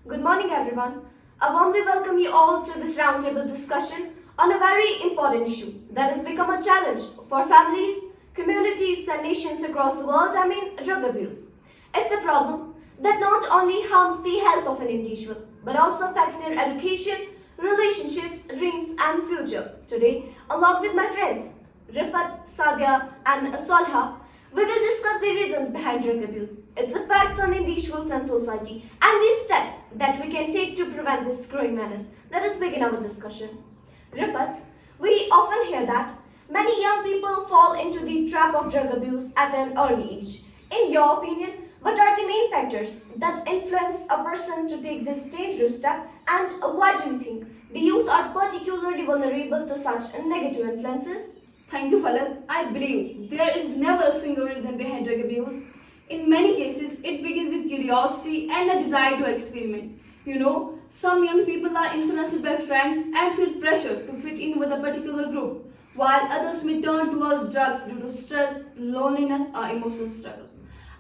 Good morning, everyone. I warmly welcome you all to this roundtable discussion on a very important issue that has become a challenge for families, communities, and nations across the world. Drug abuse. It's a problem that not only harms the health of an individual but also affects their education, relationships, dreams, and future. Today, along with my friends Rifat, Sadia, and Solha, we will discuss the reasons behind drug abuse, its effects on individuals and society, and the steps that we can take to prevent this growing menace. Let us begin our discussion. Rifat, we often hear that many young people fall into the trap of drug abuse at an early age. In your opinion, what are the main factors that influence a person to take this dangerous step, and why do you think the youth are particularly vulnerable to such negative influences? Thank you, Falak. I believe there is never a single reason behind drug abuse. In many cases, it begins with curiosity and a desire to experiment. Some young people are influenced by friends and feel pressure to fit in with a particular group, while others may turn towards drugs due to stress, loneliness, or emotional struggle.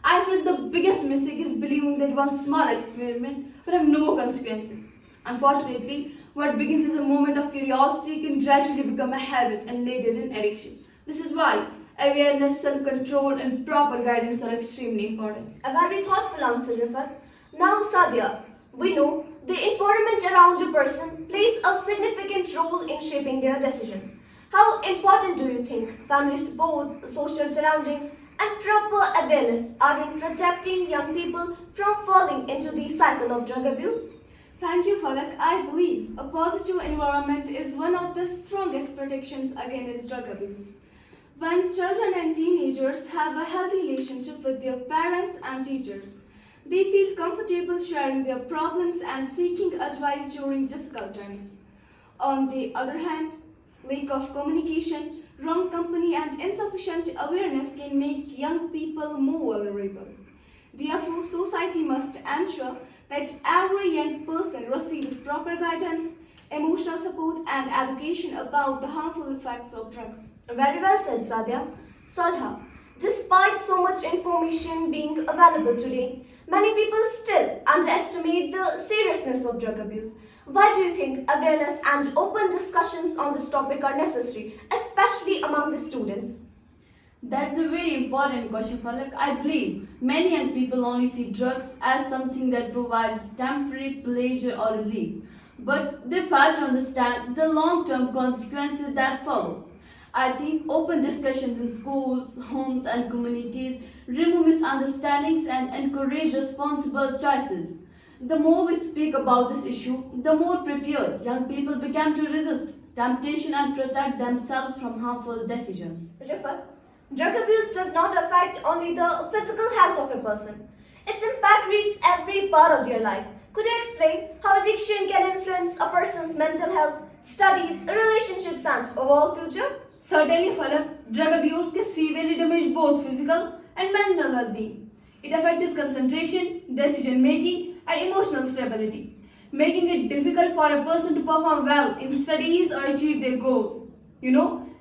I feel the biggest mistake is believing that one small experiment will have no consequences. Unfortunately, what begins as a moment of curiosity can gradually become a habit and later an addiction. This is why awareness, self-control, and proper guidance are extremely important. A very thoughtful answer, Rifat. Now, Sadia, we know the environment around a person plays a significant role in shaping their decisions. How important do you think family support, social surroundings, and proper awareness are in protecting young people from falling into the cycle of drug abuse? Thank you, Falak. I believe a positive environment is one of the strongest protections against drug abuse. When children and teenagers have a healthy relationship with their parents and teachers, they feel comfortable sharing their problems and seeking advice during difficult times. On the other hand, lack of communication, wrong company, and insufficient awareness can make young people more vulnerable. Therefore, society must ensure that every young person receives proper guidance, emotional support, and education about the harmful effects of drugs. Very well said, Sadia. Salha, despite so much information being available today, many people still underestimate the seriousness of drug abuse. Why do you think awareness and open discussions on this topic are necessary, especially among the students? That's a very important question, Falak. I believe many young people only see drugs as something that provides temporary pleasure or relief, but they fail to understand the long-term consequences that follow. I think open discussions in schools, homes, and communities remove misunderstandings and encourage responsible choices. The more we speak about this issue, the more prepared young people become to resist temptation and protect themselves from harmful decisions. Rifat, drug abuse does not affect only the physical health of a person. Its impact reaches every part of your life. Could you explain how addiction can influence a person's mental health, studies, relationships, and overall future? Certainly, Falak, drug abuse can severely damage both physical and mental well-being. It affects concentration, decision-making, and emotional stability, making it difficult for a person to perform well in studies or achieve their goals.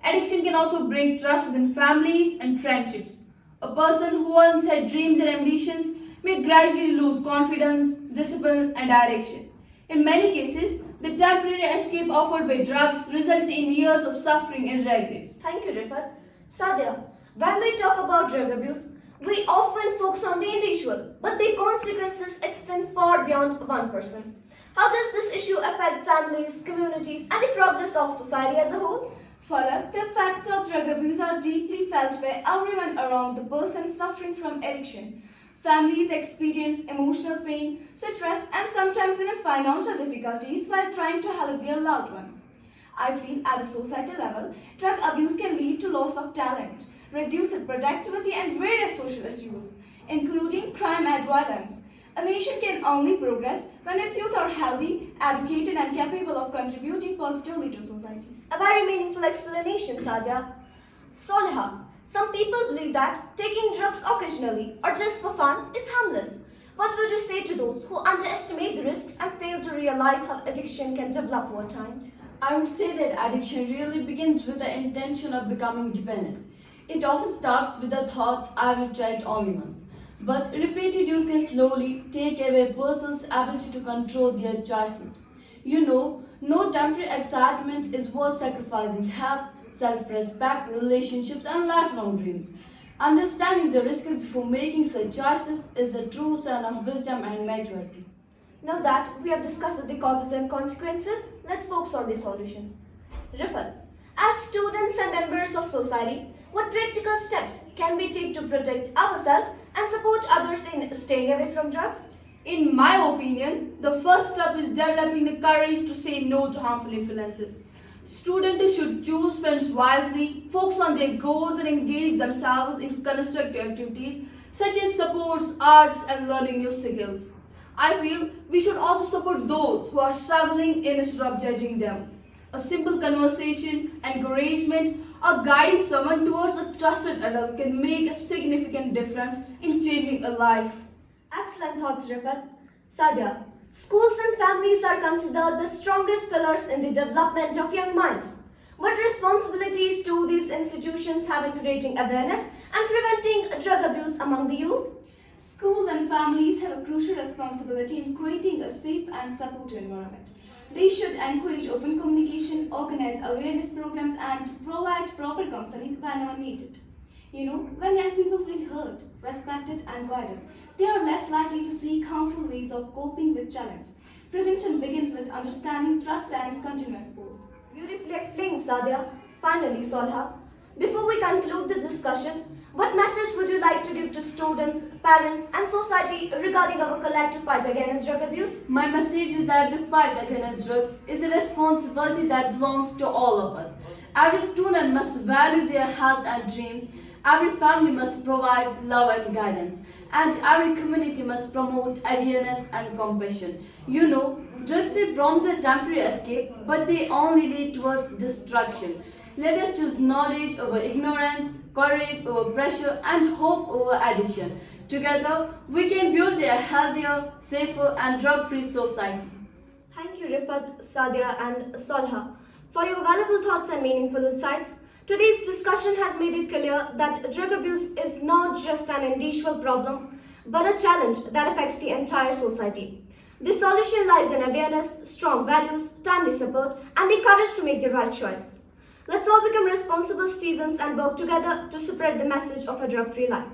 Addiction can also break trust within families and friendships. A person who once had dreams and ambitions may gradually lose confidence, discipline, and direction. In many cases, the temporary escape offered by drugs results in years of suffering and regret. Thank you, Rifat. Sadia, when we talk about drug abuse, we often focus on the individual, but the consequences extend far beyond one person. How does this issue affect families, communities, and the progress of society as a whole? Falak, the effects of drug abuse are deeply felt by everyone around the person suffering from addiction. Families experience emotional pain, stress, and sometimes even financial difficulties while trying to help their loved ones. I feel at the society level, drug abuse can lead to loss of talent, reduced productivity, and various social issues, including crime and violence. A nation can only progress when its youth are healthy, educated, and capable of contributing positively to society. A very meaningful explanation, Sadia. Solha, some people believe that taking drugs occasionally or just for fun is harmless. What would you say to those who underestimate the risks and fail to realize how addiction can develop over time? I would say that addiction really begins with the intention of becoming dependent. It often starts with the thought, I will try it only once. But repeated use can slowly take away a person's ability to control their choices. No temporary excitement is worth sacrificing health, self respect, relationships, and lifelong dreams. Understanding the risks before making such choices is a true sign of wisdom and maturity. Now that we have discussed the causes and consequences, let's focus on the solutions. Rifat, as students and members of society, what practical steps can we take to protect ourselves and support others in staying away from drugs? In my opinion, the first step is developing the courage to say no to harmful influences. Students should choose friends wisely, focus on their goals, and engage themselves in constructive activities such as sports, arts, and learning new skills. I feel we should also support those who are struggling instead of judging them. A simple conversation, encouragement, or guiding someone towards a trusted adult can make a significant difference in changing a life. Excellent thoughts, Rifat. Sadia, schools and families are considered the strongest pillars in the development of young minds. What responsibilities do these institutions have in creating awareness and preventing drug abuse among the youth? Schools and families have a crucial responsibility in creating a safe and supportive environment. They should encourage open communication, organize awareness programs, and provide proper counseling whenever needed. When young people feel heard, respected, and guided, they are less likely to seek harmful ways of coping with challenges. Prevention begins with understanding, trust, and continuous support. Beautifully explained, Sadia. Finally, Solha, before we conclude this discussion, what message would you like to give to students, parents, and society regarding our collective fight against drug abuse? My message is that the fight against drugs is a responsibility that belongs to all of us. Every student must value their health and dreams. Every family must provide love and guidance, and every community must promote awareness and compassion. Drugs may promise a temporary escape, but they only lead towards destruction. Let us choose knowledge over ignorance, courage over pressure, and hope over addiction. Together, we can build a healthier, safer, and drug-free society. Thank you, Rifat, Sadia, and Solha, for your valuable thoughts and meaningful insights. Today's discussion has made it clear that drug abuse is not just an individual problem, but a challenge that affects the entire society. The solution lies in awareness, strong values, timely support, and the courage to make the right choice. Let's all become responsible citizens and work together to spread the message of a drug-free life.